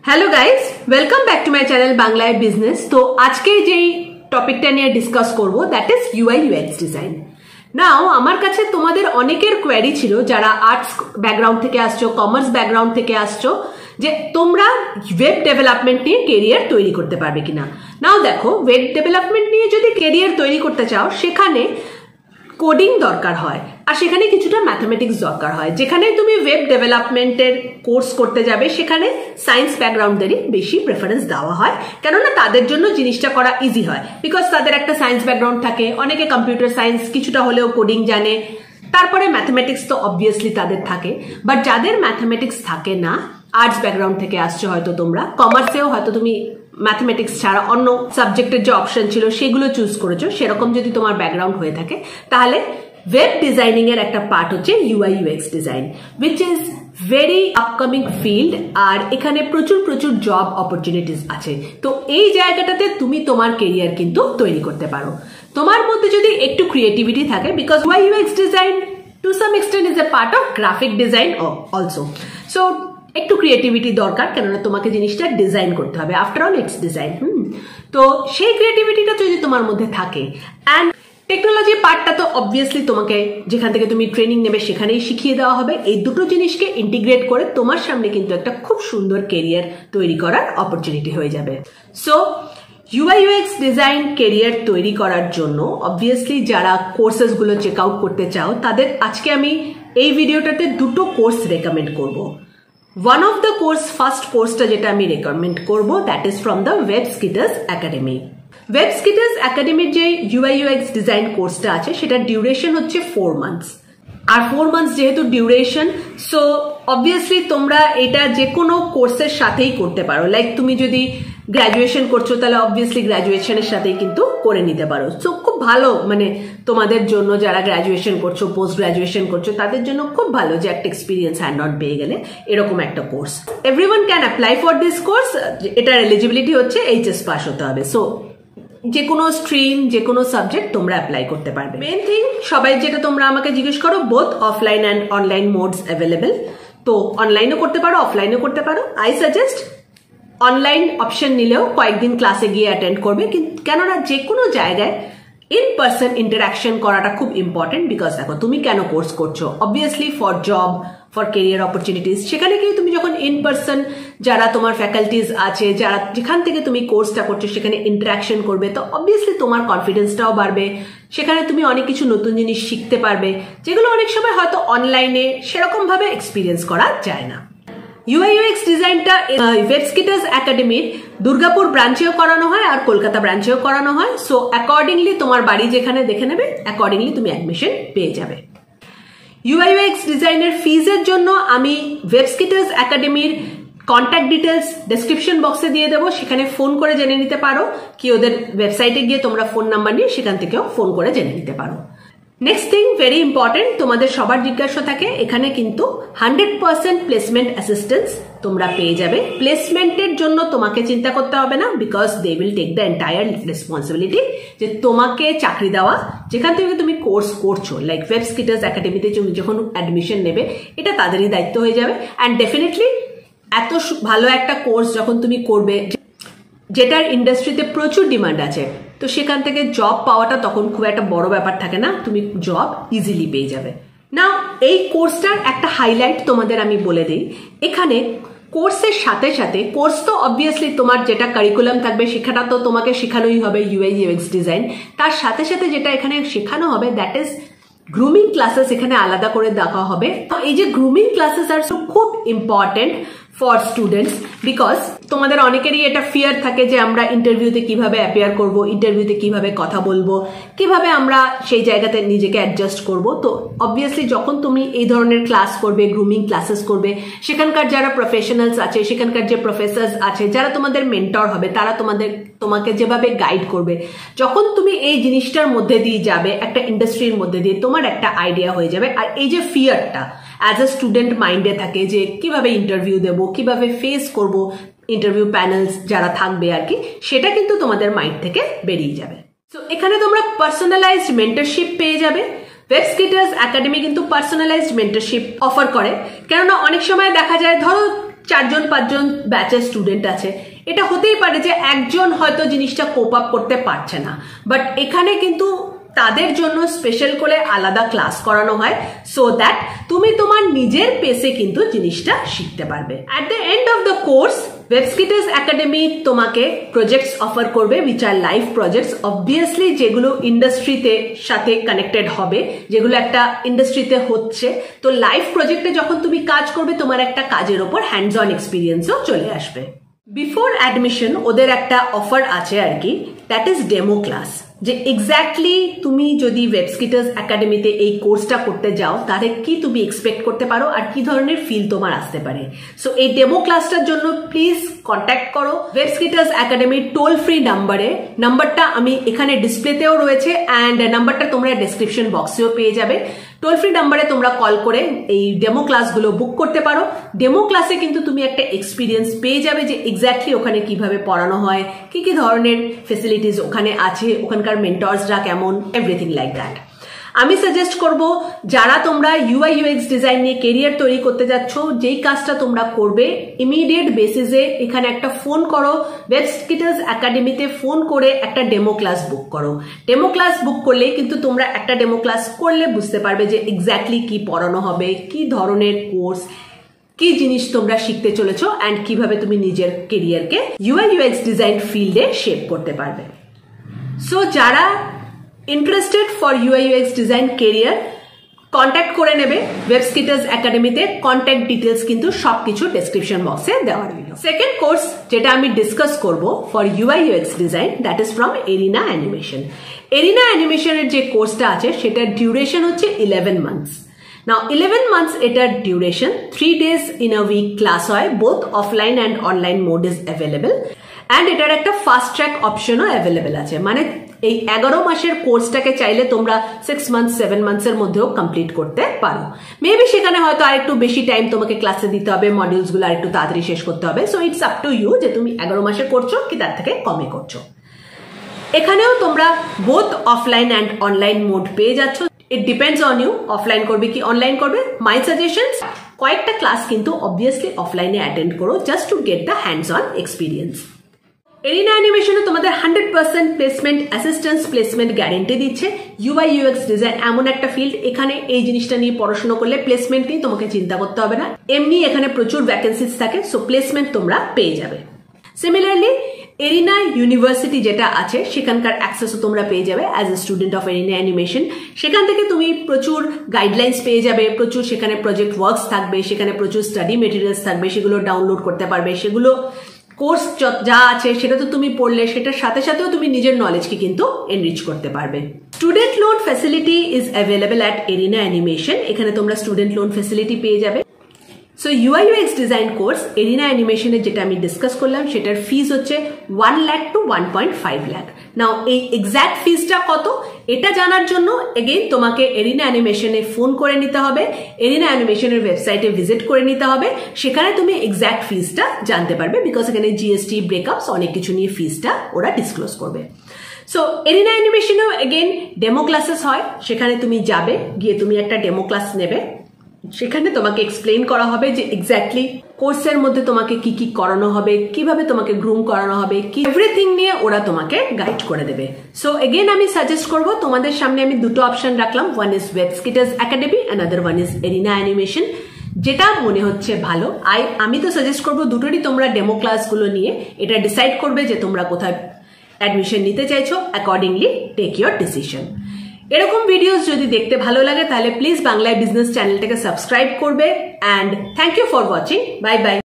Hello guys, welcome back to my channel বাংলায় business. তো আজকে যেই টপিকটা নিয়ে ডিসকাস করব that is UI UX design. Now আমার কাছে তোমাদের অনেকের কোয়েরি ছিল যারা আর্টস ব্যাকগ্রাউন্ড থেকে আসছো, কমার্স ব্যাকগ্রাউন্ড থেকে আসছো, যে তোমরা ওয়েব ডেভেলপমেন্ট নিয়ে কেরিয়ার তৈরি করতে পারবে কিনা। নাও দেখো, ওয়েব ডেভেলপমেন্ট নিয়ে যদি কেরিয়ার তৈরি করতে চাও সেখানে কোডিং দরকার হয় আর সেখানে কিছুটা ম্যাথমেটিক্স দরকার হয়। যেখানে তুমি ওয়েব ডেভেলপমেন্টের কোর্স করতে যাবে সেখানে সায়েন্স ব্যাকগ্রাউন্ডেরই বেশি প্রেফারেন্স দেওয়া হয়, কেননা তাদের জন্য জিনিসটা করা ইজি হয়, বিকজ তাদের একটা সায়েন্স ব্যাকগ্রাউন্ড থাকে, অনেকে কম্পিউটার সায়েন্স কিছুটা হলেও কোডিং জানে, তারপরে ম্যাথমেটিক্স তো অবভিয়াসলি তাদের থাকে। বাট যাদের ম্যাথমেটিক্স থাকে না, আর্টস ব্যাকগ্রাউন্ড থেকে আসছো হয়তো তোমরা, কমার্সেও হয়তো তুমি ম্যাথমেটিক্স ছাড়া অন্য সাবজেক্টের যে অপশন ছিল সেগুলো চুজ করেছো, সেরকম যদি তোমার ব্যাকগ্রাউন্ড হয়ে থাকে তাহলে ওয়েব ডিজাইনিং এর একটা পার্ট হচ্ছে UI UX design, which is very upcoming field. আর এখানে প্রচুর প্রচুর জব অপরচুনিটিস আছে। তো এই জায়গাটাতে তুমি তোমার কেরিয়ার কিন্তু তৈরি করতে পারো, তোমার মধ্যে যদি একটু ক্রিয়েটিভিটি থাকে, because UI UX design to some extent is a part of graphic design also. So একটু ক্রিয়েটিভিটি দরকার, কেননা তোমাকে জিনিসটা ডিজাইন করতে হবে, আফটার অল ইটস ডিজাইন। তো সেই ক্রিয়েটিভিটিটা যদি তোমার মধ্যে থাকে, অ্যান্ড টেকনোলজি পার্টটা তো অবভিয়াসলি তোমাকে যেখান থেকে তুমি ট্রেনিং নেবে সেখানেই শিখিয়ে দেওয়া হবে। এই দুটো জিনিসকে ইন্টিগ্রেট করে তোমার সামনে কিন্তু একটা খুব সুন্দর কেরিয়ার তৈরি করার অপরচুনিটি হয়ে যাবে। So UI UX design career তৈরি করার জন্য অবভিয়াসলি যারা কোর্সেস গুলো চেক আউট করতে চাও তাদের আজকে আমি এই ভিডিওটাতে দুটো কোর্স রেকমেন্ড করব। One of the course, first কোর্সটা যেটা আমি রেকমেন্ড করব, that is from the Webskitters academy. Webskitters একাডেমির যে ইউআই ইউএক্স ডিজাইন কোর্সটা আছে সেটার ডিউরেশন হচ্ছে 4 মান্থস। আর 4 মান্থস যেহেতু ডিউরেশন, সো অবভিয়াসলি তোমরা এটা যে কোনো কোর্সের সাথেই করতে পারো। লাইক তুমি যদি গ্র্যাজুয়েশন করছো তাহলে অবভিয়াসলি গ্র্যাজুয়েশনের সাথেই কিন্তু করে নিতে পারো। সো খুব ভালো, মানে তোমাদের জন্য যারা গ্র্যাজুয়েশন করছো, পোস্ট গ্র্যাজুয়েশন করছো, তাদের জন্য খুব ভালো যে একটা এক্সপিরিয়েন্স হ্যান্ড অন পেয়ে গেলে এরকম একটা course. Everyone can apply for this course. এটার এলিজিবিলিটি হচ্ছে এইচএস পাস হতে হবে। সো যে কোনো স্ট্রিম, যে কোনো সাবজেক্ট তোমরা অ্যাপ্লাই করতে পারবে। মেন থিং, সবাই যেটা তোমরা আমাকে জিজ্ঞেস করো, both offline and online modes available. তো অনলাইনও করতে পারো, অফলাইনও করতে পারো। আই সাজেস্ট অনলাইন অপশন নিলেও কয়েকদিন ক্লাসে গিয়ে অ্যাটেন্ড করবে, কেননা যে কোনো জায়গায় ইন পার্সন ইন্টারাকশন করাটা খুব ইম্পর্টেন্ট। বিকজ দেখো, তুমি কেন কোর্স করছো, obviously for job, for career opportunities. সেখানে গিয়ে তুমি যখন ইন পার্সন যারা তোমার ফ্যাকাল্টিজ আছে, যারা যেখান থেকে তুমি কোর্সটা করছো সেখানে ইন্টারাকশন করবে, তো অবভিয়াসলি তোমার কনফিডেন্সটাও বাড়বে। সেখানে তুমি অনেক কিছু নতুন জিনিস শিখতে পারবে, যেগুলো অনেক সময় হয়তো অনলাইনে সেরকম ভাবে এক্সপিরিয়েন্স করা যায় না। ইউআই ইউএক্স ডিজাইনটা ওয়েবস্কিটার্স একাডেমির দুর্গাপুর ব্রাঞ্চেও করানো হয় আর কলকাতা ব্রাঞ্চেও করানো হয়। সো অ্যাকর্ডিংলি তোমার বাড়ি যেখানে দেখে নেবে, অ্যাকর্ডিংলি তুমি অ্যাডমিশন পেয়ে যাবে। ইউআই ইউএক্স ডিজাইনের ফিজের জন্য আমি ওয়েবস্কিটার্স একাডেমির কন্ট্যাক্ট ডিটেলস ডেসক্রিপশন বক্সে দিয়ে দেবো, সেখানে ফোন করে জেনে নিতে পারো, কি ওদের ওয়েবসাইটে গিয়ে তোমরা ফোন নাম্বার নিয়ে সেখান থেকেও ফোন করে জেনে নিতে পারো। নেক্সট থিং, ভেরি ইম্পর্টেন্ট, তোমাদের সবার জিজ্ঞাসা থাকে, এখানে কিন্তু 100% প্লেসমেন্ট অ্যাসিস্ট্যান্স তোমরা পেয়ে যাবে। প্লেসমেন্টের জন্য তোমাকে চিন্তা করতে হবে না, because they will take the entire responsibility, যে তোমাকে চাকরি দেওয়া যেখান থেকে তুমি কোর্স করছো। লাইক ওয়েবস্কিটার্স একাডেমিতে তুমি যখন অ্যাডমিশন নেবে, এটা তাদেরই দায়িত্ব হয়ে যাবে। অ্যান্ড ডেফিনেটলি এত ভালো একটা কোর্স যখন তুমি করবে, যেটার ইন্ডাস্ট্রিতে প্রচুর ডিমান্ড আছে, তো সেখান থেকে জব পাওয়াটা তখন খুব একটা বড় ব্যাপার থাকে না, তুমি জব ইজিলি পেয়ে যাবে। নাও এই কোর্সটার একটা হাইলাইট তোমাদের আমি বলে দিই। এখানে কোর্সের সাথে সাথে, কোর্স তো অবভিয়াসলি তোমার যেটা কারিকুলাম থাকবে সেখানটা তো তোমাকে শেখানোই হবে ইউআই ইউএক্স ডিজাইন, তার সাথে সাথে যেটা এখানে শেখানো হবে দ্যাট ইজ গ্রুমিং ক্লাসেস এখানে আলাদা করে দেখা হবে। তো এই যে গ্রুমিং ক্লাসেস আর খুব ইম্পর্টেন্ট ফর স্টুডেন্টস, বিকজ তোমাদের অনেকেরই এটা ফিয়ার থাকে যে আমরা ইন্টারভিউতে কিভাবে অ্যাপিয়ার করব, ইন্টারভিউতে কিভাবে কথা বলবো, কিভাবে আমরা সেই জায়গাতে নিজেকে অ্যাডজাস্ট করব। তো অবভিয়াসলি যখন তুমি এই ধরনের ক্লাস করবে, গ্রুমিং ক্লাসেস করবে, সেখানকার যারা প্রফেশনালস আছে, সেখানকার যে প্রফেসর্স আছে, যারা তোমাদের মেন্টর হবে, তারা তোমাকে যেভাবে গাইড করবে, যখন তুমি এই জিনিসটার মধ্যে দিয়ে যাবে, একটা ইন্ডাস্ট্রির মধ্যে দিয়ে তোমার একটা আইডিয়া হয়ে যাবে। আর এই যে ফিয়ারটা অ্যাজ এ স্টুডেন্ট মাইন্ডে থাকে যে কিভাবে ইন্টারভিউ দেবো, কিভাবে ফেস করব ইন্টারভিউ প্যানেলস যারা থাকবে আর কি, সেটা কিন্তু তোমাদের মাইন্ড থেকে বেরিয়ে যাবে। সো এখানে তোমরা পার্সোনালাইজড মেন্টরশিপ পেয়ে যাবে। ওয়েবস্কিটার্স একাডেমি কিন্তু পার্সোনালাইজড মেন্টরশিপ অফার করে, কেননা অনেক সময় দেখা যায়, ধরো 4জন 5জন ব্যাচের স্টুডেন্ট আছে, এটা হতেই পারে যে একজন হয়তো জিনিসটা কোপ আপ করতে পারছে না, বাট এখানে কিন্তু তাদের জন্য স্পেশাল করে আলাদা ক্লাস করানো হয় সো দ্যাট তুমি তোমার নিজের পেসে কিন্তু জিনিসটা শিখতে পারবে। At the end of the course Webskitters academy তোমাকে প্রজেক্টস অফার করবে which are live projects, obviously যেগুলো ইন্ডাস্ট্রিতে সাথে কানেক্টেড হবে, যেগুলো একটা ইন্ডাস্ট্রিতে হচ্ছে। তো লাইভ প্রজেক্টে যখন তুমি কাজ করবে তোমার একটা কাজের ওপর হ্যান্ডস অন এক্সপিরিয়েন্সও চলে আসবে। বিফোর অ্যাডমিশন ওদের একটা অফার আছে আর কি, দ্যাট ইজ ডেমো ক্লাস, যে এক্স্যাক্টলি তুমি যদি ওয়েবস্কিটার্স একাডেমিতে এই কোর্সটা করতে যাও তাহলে কি তুমি এক্সপেক্ট করতে পারো আর কি ধরনের ফিল তোমার আসতে পারে। সো এই ডেমো ক্লাসটার জন্য প্লিজ কন্ট্যাক্ট করো ওয়েবস্কিটার্স একাডেমির টোল ফ্রি নাম্বারে। নাম্বারটা আমি এখানে ডিসপ্লেতেও রয়েছে অ্যান্ড নাম্বারটা তোমরা ডেসক্রিপশন বক্সেও পেয়ে যাবে। টোল ফ্রি নাম্বারে তোমরা কল করে এই ডেমো ক্লাসগুলো বুক করতে পারো। ডেমো ক্লাসে কিন্তু তুমি একটা এক্সপিরিয়েন্স পেয়ে যাবে যে এক্স্যাক্টলি ওখানে কিভাবে পড়ানো হয়, কি কি ধরনের ফেসিলিটিস ওখানে আছে, ওখানকার মেন্টরসরা কেমন, এভরিথিং লাইক দ্যাট। আমি সাজেস্ট করব যারা তোমরা UI UX ডিজাইন নিয়ে কেরিয়ার তৈরি করতে যাচ্ছ, যেই কাজটা তোমরা করবে ইমিডিয়েট বেসিসে এখানে একটা ফোন করো, ওয়েবস্কিটার্স একাডেমিতে ফোন করে একটা ডেমো ক্লাস বুক করো। ডেমো ক্লাস বুক করলে কিন্তু তোমরা একটা ডেমো ক্লাস করলে বুঝতে পারবে যে এক্স্যাক্টলি কি পড়ানো হবে, কি ধরনের কোর্স, কি জিনিস তোমরা শিখতে চলেছো অ্যান্ড কিভাবে তুমি নিজের কেরিয়ারকে UI UX ডিজাইন ফিল্ডে শেপ করতে পারবে। সো যারা interested for UI UX design career contact করে নেবে ওয়েবস্কিটার্স একাডেমিতে। কন্ট্যাক্ট ডিটেলস কিন্তু সবকিছু ডেসক্রিপশন বক্সে দেওয়া রইল। সেকেন্ড কোর্স যেটা আমি ডিসকাস করব for UI UX design, that is from Arena Animation. Arena অ্যানিমেশনের যে কোর্সটা আছে সেটার ডিউরেশন হচ্ছে 11 মান্থস। নাও 11 মান্থস এটার duration, 3 days in a week class হয়, both offline and online mode is available and এটার একটা ফাস্ট ট্র্যাক অপশনও অ্যাভেলেবল আছে। মানে এই 11 মাসের কোর্সটাকে চাইলে তোমরা 6 months 7 months এর মধ্যেও কমপ্লিট করতে পারো। মেবি সেখানে হয়তো আর একটু বেশি টাইম তোমাকে ক্লাসে দিতে হবে, মডিউলসগুলো আর একটু তাড়াতাড়ি শেষ করতে হবে। So it's up to you যে তুমি 11 মাসে করছো কি তার থেকে কমে করছো। এখানেও তোমরা both offline and online mode পেয়ে যাচ্ছ। It depends on you, offline করবে কি অনলাইন করবে। মাই সাজেশনস, কয়েকটা ক্লাস কিন্তু অবভিয়াসলি অফলাইনে অ্যাটেন্ড করো just to get the hands on experience. Arena অ্যানিমেশনে তোমাদের 100% প্লেসমেন্ট অ্যাসিস্ট্যান্স প্লেসমেন্ট গ্যারেন্টি দিচ্ছে। UI UX ডিজাইন এমন একটা ফিল্ড, এখানে এই জিনিসটা নিয়ে পড়াশোনা করলে প্লেসমেন্ট নিয়ে তোমাকে চিন্তা করতে হবে না। এমনি এখানে প্রচুর ভ্যাকেন্সিস থাকে, সো প্লেসমেন্ট তোমরা পেয়ে যাবে। সিমিলারলি এরিনা ইউনিভার্সিটি যেটা আছে সেখানকার অ্যাক্সেসও তোমরা পেয়ে যাবে as a student of arena animation. সেখান থেকে তুমি প্রচুর গাইডলাইন্স পেয়ে যাবে, প্রচুর সেখানে প্রজেক্ট ওয়ার্কস থাকবে, সেখানে প্রচুর স্টাডি মেটেরিয়ালস থাকবে, সেগুলো ডাউনলোড করতে পারবে। সেগুলো কোর্স যা আছে সেটা তো তুমি পড়লে, সেটার সাথে সাথেও তুমি নিজের নলেজকে কিন্তু এনরিচ করতে পারবে। Student loan facility is available at Arena Animation. এখানে তোমরা স্টুডেন্ট লোন ফ্যাসিলিটি পেয়ে যাবে। So UI UX design course Arena অ্যানিমেশনের যেটা আমি ডিসকাস করলাম সেটার ফিস হচ্ছে 1 lakh to 1.5 lakh। নাও এই এক্স্যাক্ট ফিসটা কত এটা জানার জন্য এগেইন তোমাকে এরিনা অ্যানিমেশনে ফোন করে নিতে হবে, এরিনা অ্যানিমেশনের ওয়েবসাইটে ভিজিট করে নিতে হবে। সেখানে তুমি এক্স্যাক্ট ফিসটা জানতে পারবে, বিকজ এখানে GST ব্রেকআপস অনেক কিছু নিয়ে ফিসটা ওরা ডিসক্লোজ করবে। সো এরিনা অ্যানিমেশনেও এগেইন ডেমো ক্লাসেস হয়, সেখানে তুমি যাবে, গিয়ে তুমি একটা ডেমো ক্লাস নেবে। সেখানে তোমাকে এক্সপ্লেইন করা হবে যে এক্স্যাক্টলি কোর্সের মধ্যে তোমাকে কি কি করানো হবে, কিভাবে তোমাকে গ্রুম করানো হবে, কি এভরিথিং নিয়ে ওরা তোমাকে গাইড করে দেবে। সো এগেইন আমি সাজেস্ট করব, তোমাদের সামনে আমি দুটো অপশন রাখলাম, one is Webskitters academy, another one is Arena Animation. যেটা মনে হচ্ছে ভালো, আমি তো সাজেস্ট করবো দুটোরই তোমরা ডেমো ক্লাসগুলো নিয়ে এটা ডিসাইড করবে যে তোমরা কোথায় অ্যাডমিশন নিতে চাইছো। Accordingly take your decision. এরকম ভিডিওস যদি দেখতে ভালো লাগে তাহলে প্লিজ বাংলায় বিজনেস চ্যানেলটাকে সাবস্ক্রাইব করবে। And thank you for watching. Bye by.